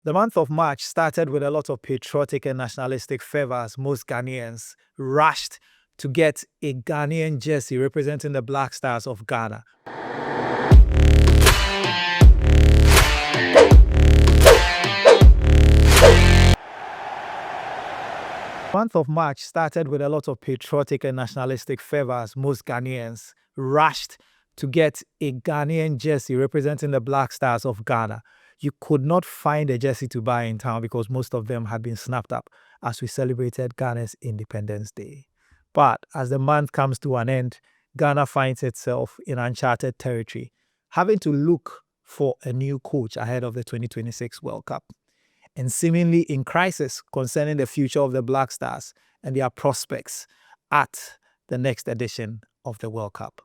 The month of March started with a lot of patriotic and nationalistic fervor as most Ghanaians rushed to get a Ghanaian jersey representing the Black Stars of Ghana. The month of March started with a lot of patriotic and nationalistic fervor as most Ghanaians rushed to get a Ghanaian jersey representing the Black Stars of Ghana. You could not find a jersey to buy in town because most of them had been snapped up as we celebrated Ghana's Independence Day. But as the month comes to an end, Ghana finds itself in uncharted territory, having to look for a new coach ahead of the 2026 World Cup, and seemingly in crisis concerning the future of the Black Stars and their prospects at the next edition of the World Cup.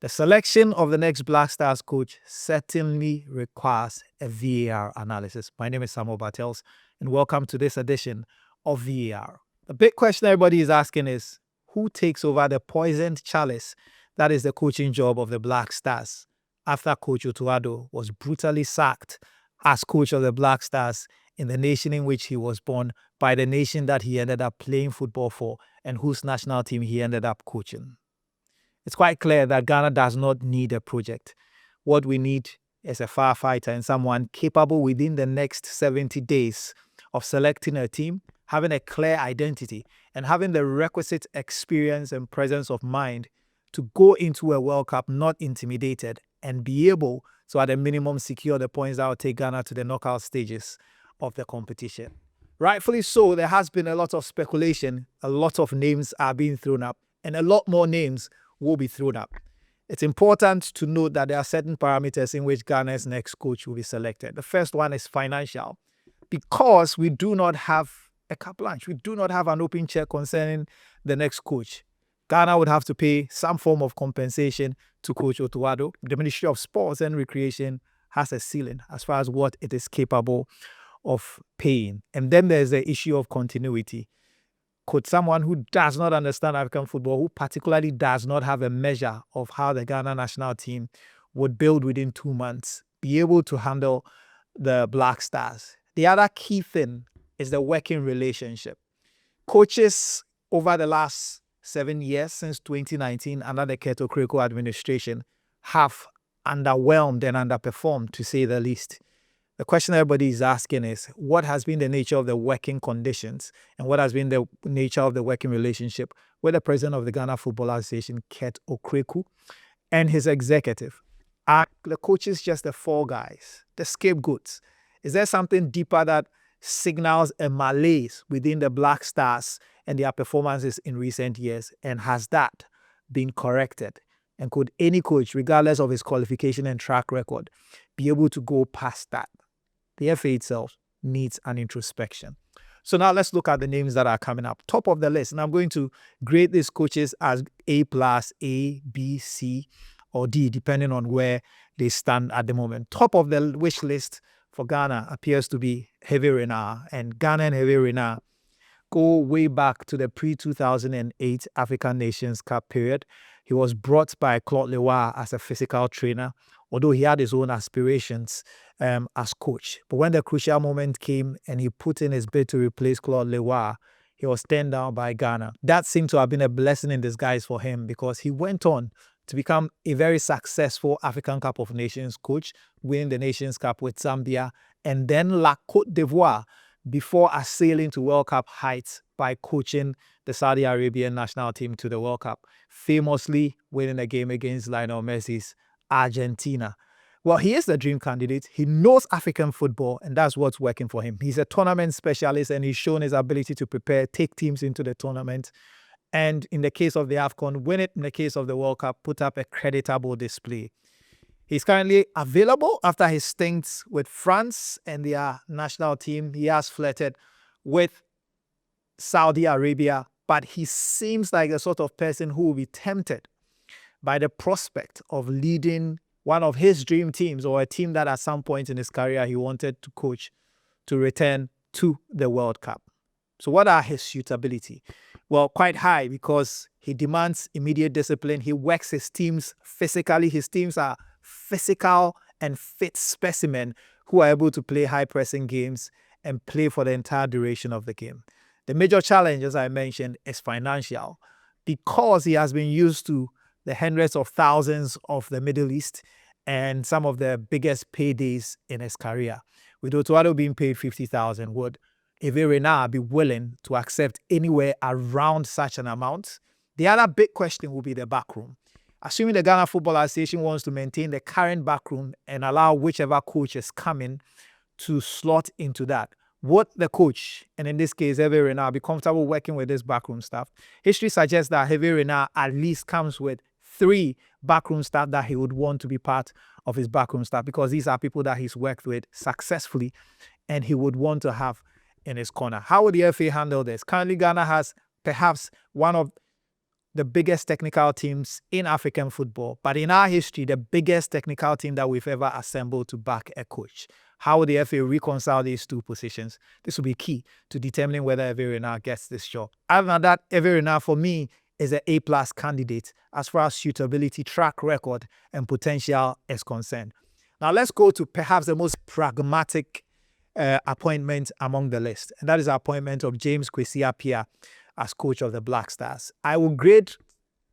The selection of the next Black Stars coach certainly requires a VAR analysis. My name is Sammy Bartels, and welcome to this edition of VAR. The big question everybody is asking is, who takes over the poisoned chalice that is the coaching job of the Black Stars after Coach Otto Addo was brutally sacked as coach of the Black Stars in the nation in which he was born by the nation that he ended up playing football for and whose national team he ended up coaching? It's quite clear that Ghana does not need a project. What we need is a firefighter and someone capable within the next 70 days of selecting a team, having a clear identity, and having the requisite experience and presence of mind to go into a World Cup not intimidated and be able to, at a minimum, secure the points that will take Ghana to the knockout stages of the competition. Rightfully so, there has been a lot of speculation, a lot of names are being thrown up, and a lot more names will be thrown up. It's important to note that there are certain parameters in which Ghana's next coach will be selected. The first one is financial, because we do not have a carte blanche. We do not have an open check concerning the next coach. Ghana would have to pay some form of compensation to Coach Otto Addo. The Ministry of Sports and Recreation has a ceiling as far as what it is capable of paying. And then there's the issue of continuity. Could someone who does not understand African football, who particularly does not have a measure of how the Ghana national team would build within 2 months, be able to handle the Black Stars? The other key thing is the working relationship. Coaches over the last 7 years, since 2019, under the Keto Kreko administration, have underwhelmed and underperformed, to say the least. The question everybody is asking is, what has been the nature of the working conditions and what has been the nature of the working relationship with the president of the Ghana Football Association, Ket Okreku, and his executive? Are the coaches just the fall guys, the scapegoats? Is there something deeper that signals a malaise within the Black Stars and their performances in recent years? And has that been corrected? And could any coach, regardless of his qualification and track record, be able to go past that? The FA itself needs an introspection. So now let's look at the names that are coming up. Top of the list, and I'm going to grade these coaches as A+, A, B, C, or D, depending on where they stand at the moment. Top of the wish list for Ghana appears to be Hervé Renard. And Ghana and Hervé Renard go way back to the pre-2008 African Nations Cup period. He was brought by Claude Leroy as a physical trainer, although he had his own aspirations as coach. But when the crucial moment came and he put in his bid to replace Claude Leroy, he was turned down by Ghana. That seemed to have been a blessing in disguise for him because he went on to become a very successful African Cup of Nations coach, winning the Nations Cup with Zambia and then La Côte d'Ivoire before assailing to World Cup heights by coaching the Saudi Arabian national team to the World Cup, famously winning a game against Lionel Messi's Argentina. Well, he is the dream candidate. He knows African football, and that's what's working for him. He's a tournament specialist, and he's shown his ability to prepare, take teams into the tournament, and in the case of the AFCON, win it. In the case of the World Cup, put up a creditable display. He's currently available after his stints with France and their national team. He has flirted with Saudi Arabia, but he seems like the sort of person who will be tempted by the prospect of leading one of his dream teams or a team that at some point in his career he wanted to coach to return to the World Cup. So what are his suitability? Well, quite high because he demands immediate discipline. He works his teams physically. His teams are physical and fit specimen who are able to play high-pressing games and play for the entire duration of the game. The major challenge, as I mentioned, is financial, because he has been used to the hundreds of thousands of the Middle East and some of the biggest paydays in his career. With Otto Addo being paid 50,000, would Hervé Renard be willing to accept anywhere around such an amount? The other big question will be the backroom. Assuming the Ghana Football Association wants to maintain the current backroom and allow whichever coach is coming to slot into that, would the coach, and in this case Hervé Renard, be comfortable working with this backroom staff? History suggests that Hervé Renard at least comes with 3 backroom staff that he would want to be part of his backroom staff, because these are people that he's worked with successfully and he would want to have in his corner. How would the FA handle this? Currently, Ghana has perhaps one of the biggest technical teams in African football, but in our history, the biggest technical team that we've ever assembled to back a coach. How would the FA reconcile these two positions? This will be key to determining whether Hervé Renard gets this job. Other than that, Hervé Renard, for me, is an A+ candidate as far as suitability, track record, and potential is concerned. Now, let's go to perhaps the most pragmatic appointment among the list, and that is the appointment of James Kwesi as coach of the Black Stars. I will grade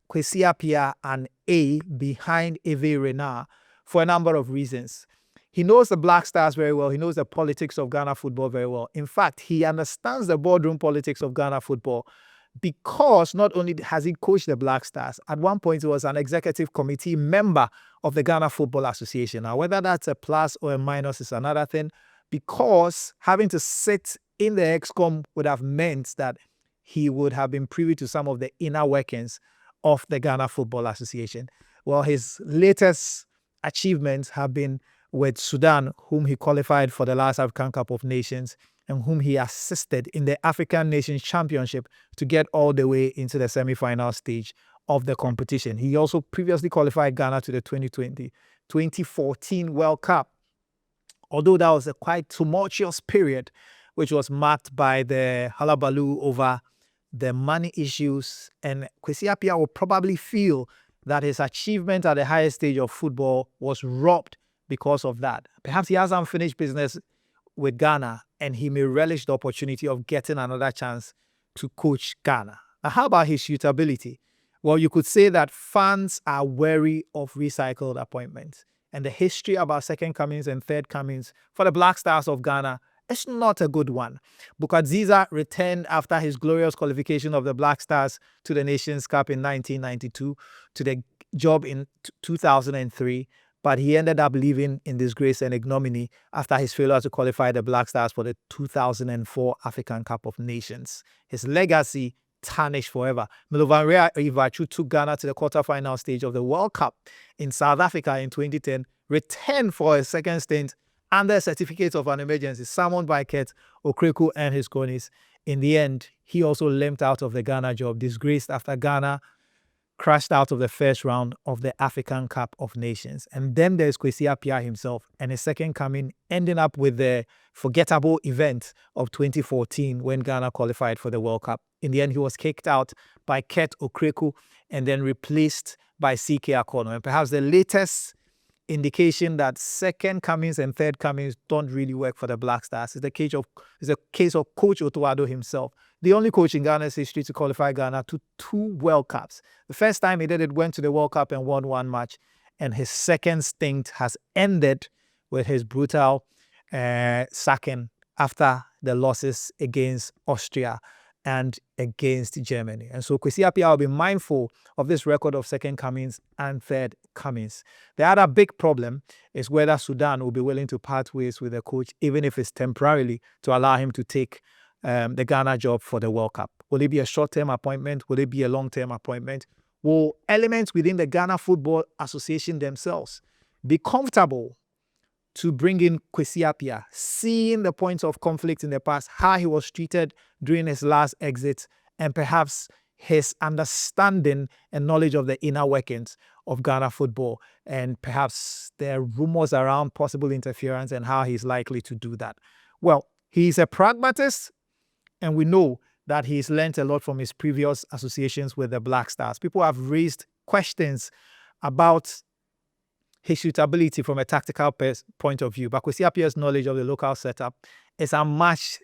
Kwesi an A behind Hervé Renard for a number of reasons. He knows the Black Stars very well. He knows the politics of Ghana football very well. In fact, he understands the boardroom politics of Ghana football, because not only has he coached the Black Stars, at one point he was an executive committee member of the Ghana Football Association. Now, whether that's a plus or a minus is another thing, because having to sit in the ExCom would have meant that he would have been privy to some of the inner workings of the Ghana Football Association. Well, his latest achievements have been with Sudan, whom he qualified for the last African Cup of Nations and whom he assisted in the African Nations Championship to get all the way into the semi-final stage of the competition. He also previously qualified Ghana to the 2014 World Cup, although that was a quite tumultuous period, which was marked by the hullabaloo over the money issues. And Kwesi will probably feel that his achievement at the highest stage of football was robbed because of that. Perhaps he has unfinished business with Ghana, and he may relish the opportunity of getting another chance to coach Ghana. Now, how about his suitability? Well, you could say that fans are wary of recycled appointments, and the history about second comings and third comings for the Black Stars of Ghana is not a good one. Bukadziza returned after his glorious qualification of the Black Stars to the Nations Cup in 1992 to the job in 2003, but he ended up leaving in disgrace and ignominy after his failure to qualify the Black Stars for the 2004 African Cup of Nations. His legacy tarnished forever. Milovan Ivachu took Ghana to the quarterfinal stage of the World Cup in South Africa in 2010, returned for a second stint under a certificate of an emergency, summoned by Otto Addo and his cronies. In the end, he also limped out of the Ghana job, disgraced after Ghana crashed out of the first round of the African Cup of Nations. And then there's Kwesi himself and his second coming, ending up with the forgettable event of 2014 when Ghana qualified for the World Cup. In the end, he was kicked out by Otto Addo and then replaced by CK Akono. And perhaps the latest indication that second comings and third comings don't really work for the Black Stars is the case of Coach Otto Addo himself, the only coach in Ghana's history to qualify Ghana to 2 World Cups. The first time he did it, went to the World Cup and won 1 match, and his second stint has ended with his brutal sacking after the losses against Austria and against Germany. And so Kwesi will be mindful of this record of second comings and third comings. The other big problem is whether Sudan will be willing to part ways with the coach, even if it's temporarily, to allow him to take the Ghana job for the World Cup. Will it be a short-term appointment? Will it be a long-term appointment? Will elements within the Ghana Football Association themselves be comfortable to bring in Kwesi, seeing the points of conflict in the past, how he was treated during his last exit, and perhaps his understanding and knowledge of the inner workings of Ghana football, and perhaps there are rumors around possible interference and how he's likely to do that. Well, he's a pragmatist, and we know that he's learned a lot from his previous associations with the Black Stars. People have raised questions about his suitability from a tactical point of view, but Kwesi Appiah's knowledge of the local setup is unmatched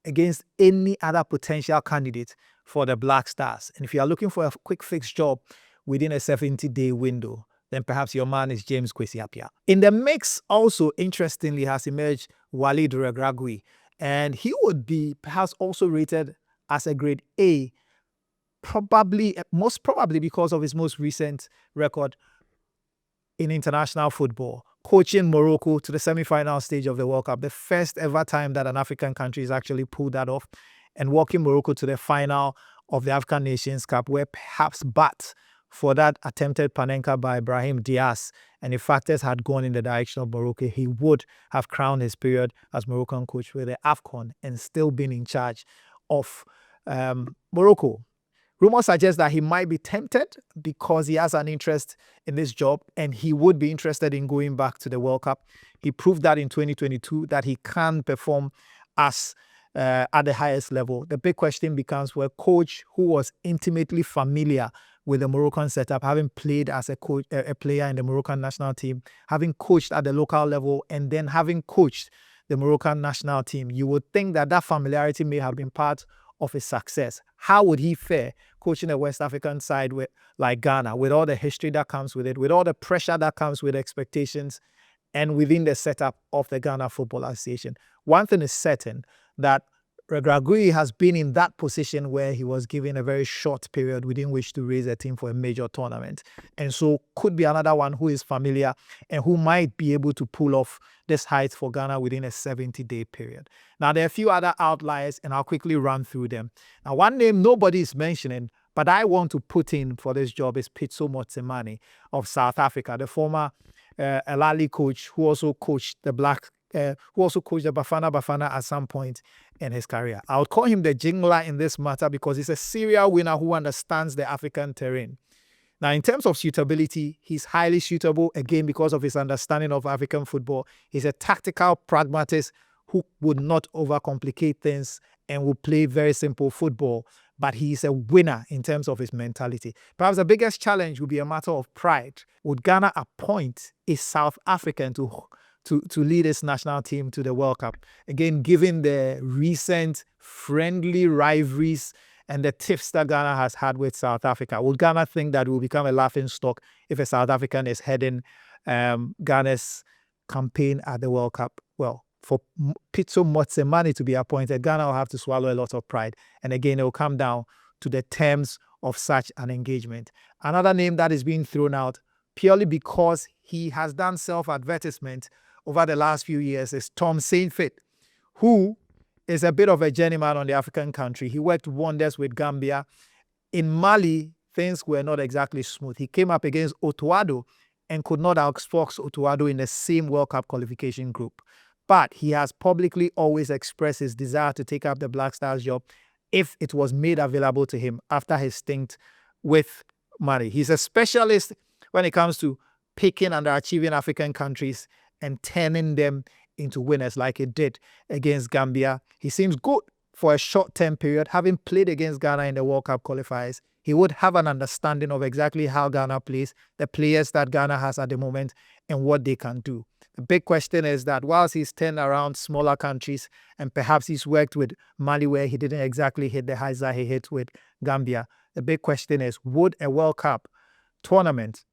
against any other potential candidate for the Black Stars. And if you are looking for a quick fix job within a 70-day window, then perhaps your man is James Kwesi Appiah. In the mix also, interestingly, has emerged Walid Regragui, and he would be perhaps also rated as a grade A, most probably because of his most recent record in international football, coaching Morocco to the semi-final stage of the World Cup, the first ever time that an African country has actually pulled that off, and walking Morocco to the final of the African Nations Cup, where perhaps but for that attempted panenka by Brahim Diaz, and if factors had gone in the direction of Morocco, he would have crowned his period as Moroccan coach with the AFCON and still been in charge of Morocco. Rumors suggest that he might be tempted because he has an interest in this job and he would be interested in going back to the World Cup. He proved that in 2022 that he can perform at the highest level. The big question becomes, well, a coach who was intimately familiar with the Moroccan setup, having played as a player in the Moroccan national team, having coached at the local level, and then having coached the Moroccan national team, you would think that that familiarity may have been part of his success. How would he fare coaching a West African side like Ghana, with all the history that comes with it, with all the pressure that comes with expectations, and within the setup of the Ghana Football Association? One thing is certain, that Regragui has been in that position where he was given a very short period within which to raise a team for a major tournament. And so could be another one who is familiar and who might be able to pull off this height for Ghana within a 70-day period. Now, there are a few other outliers, and I'll quickly run through them. Now, one name nobody is mentioning, but I want to put in for this job is Pitso Motsimane of South Africa, the former Elali coach who also coached the Bafana Bafana at some point in his career. I would call him the jingler in this matter because he's a serial winner who understands the African terrain. Now, in terms of suitability, he's highly suitable, again, because of his understanding of African football. He's a tactical pragmatist who would not overcomplicate things and will play very simple football, but he's a winner in terms of his mentality. Perhaps the biggest challenge would be a matter of pride. Would Ghana appoint a South African to lead its national team to the World Cup? Again, given the recent friendly rivalries and the tiffs that Ghana has had with South Africa, would Ghana think that it will become a laughing stock if a South African is heading Ghana's campaign at the World Cup? Well, for Pitso Motsimane to be appointed, Ghana will have to swallow a lot of pride. And again, it will come down to the terms of such an engagement. Another name that is being thrown out purely because he has done self-advertisement over the last few years is Tom Saintfiet, who is a bit of a journeyman on the African country. He worked wonders with Gambia. In Mali, things were not exactly smooth. He came up against Otto Addo and could not outbox Otto Addo in the same World Cup qualification group. But he has publicly always expressed his desire to take up the Black Stars job if it was made available to him after his stint with Mali. He's a specialist when it comes to picking and achieving African countries and turning them into winners like he did against Gambia. He seems good for a short-term period. Having played against Ghana in the World Cup qualifiers, he would have an understanding of exactly how Ghana plays, the players that Ghana has at the moment, and what they can do. The big question is that whilst he's turned around smaller countries, and perhaps he's worked with Mali where he didn't exactly hit the heights that he hit with Gambia, the big question is, would a World Cup tournament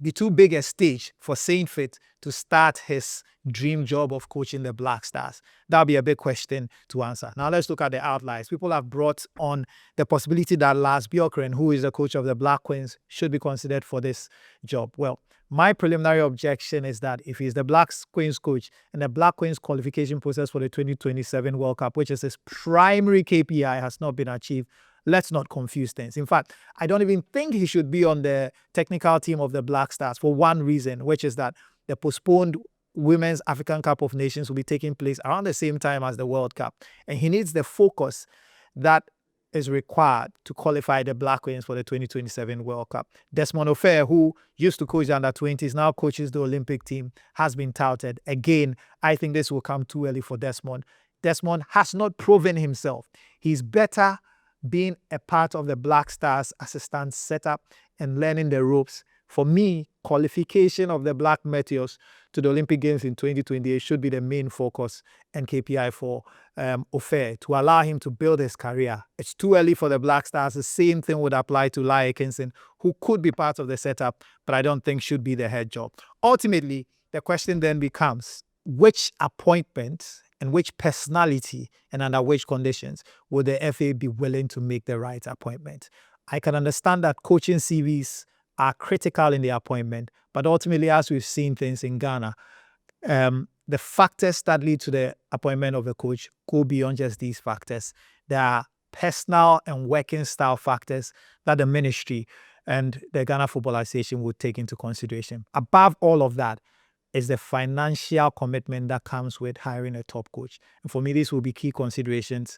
be too big a stage for Saintfiet to start his dream job of coaching the Black Stars? That'll be a big question to answer. Now let's look at the outliers. People have brought on the possibility that Lars Bjorkren, who is the coach of the Black Queens, should be considered for this job. Well, my preliminary objection is that if he's the Black Queens coach and the Black Queens qualification process for the 2027 World Cup, which is his primary KPI, has not been achieved, let's not confuse things. In fact, I don't even think he should be on the technical team of the Black Stars for one reason, which is that the postponed Women's African Cup of Nations will be taking place around the same time as the World Cup. And he needs the focus that is required to qualify the Black Queens for the 2027 World Cup. Desmond Ofer, who used to coach the under-20s, now coaches the Olympic team, has been touted. Again, I think this will come too early for Desmond. Desmond has not proven himself. He's better being a part of the Black Stars assistant setup and learning the ropes. For me, qualification of the Black Meteors to the Olympic Games in 2028 should be the main focus and KPI for Ofe to allow him to build his career. It's too early for the Black Stars. The same thing would apply to Lai Atkinson, who could be part of the setup, but I don't think should be the head job. Ultimately, the question then becomes, which appointment and which personality and under which conditions would the FA be willing to make the right appointment? I can understand that coaching CVs are critical in the appointment, but ultimately, as we've seen things in Ghana, the factors that lead to the appointment of a coach go beyond just these factors. There are personal and working style factors that the ministry and the Ghana Football Association would take into consideration. Above all of that is the financial commitment that comes with hiring a top coach. And for me, these will be key considerations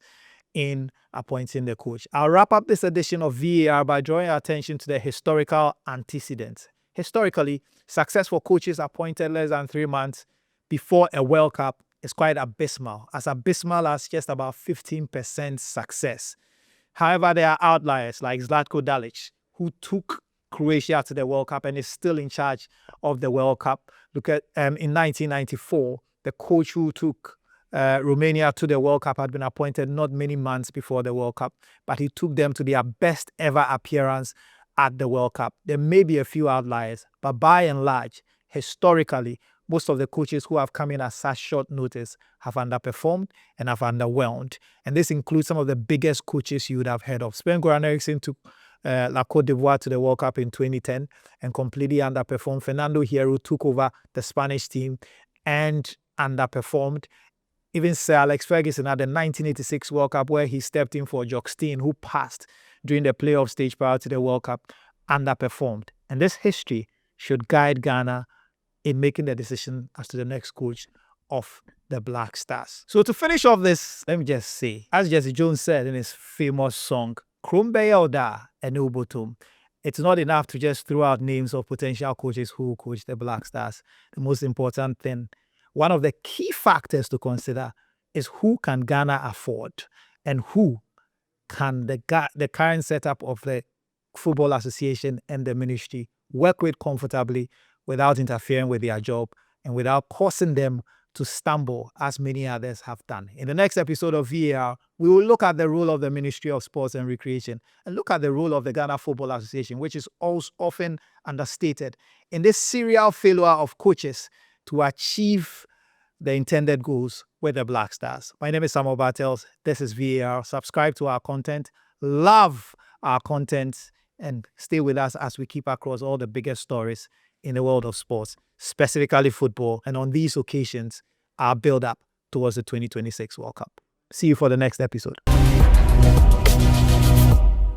in appointing the coach. I'll wrap up this edition of VAR by drawing attention to the historical antecedents. Historically, successful coaches appointed less than 3 months before a World Cup is quite abysmal as just about 15% success. However, there are outliers like Zlatko Dalic, who took Croatia to the World Cup and is still in charge of the World Cup. Look at in 1994, the coach who took Romania to the World Cup had been appointed not many months before the World Cup, but he took them to their best ever appearance at the World Cup. There may be a few outliers, but by and large, historically, most of the coaches who have come in at such short notice have underperformed and have underwhelmed. And this includes some of the biggest coaches you would have heard of. Sven-Goran Eriksson took La Côte d'Ivoire to the World Cup in 2010 and completely underperformed. Fernando Hierro took over the Spanish team and underperformed. Even Sir Alex Ferguson at the 1986 World Cup, where he stepped in for Jock Stein, who passed during the playoff stage prior to the World Cup, underperformed. And this history should guide Ghana in making the decision as to the next coach of the Black Stars. So to finish off this, let me just say, as Jesse Jones said in his famous song, Krumbe Oda and Ubotum, it's not enough to just throw out names of potential coaches who will coach the Black Stars. The most important thing, one of the key factors to consider, is who can Ghana afford and who can the current setup of the Football Association and the ministry work with comfortably without interfering with their job and without causing them to stumble as many others have done. In the next episode of VAR, we will look at the role of the Ministry of Sports and Recreation and look at the role of the Ghana Football Association, which is also often understated in this serial failure of coaches to achieve the intended goals with the Black Stars. My name is Sammy Bartels. This is VAR. Subscribe to our content, love our content, and stay with us as we keep across all the biggest stories in the world of sports, specifically football, and on these occasions, our build-up towards the 2026 World Cup. See you for the next episode.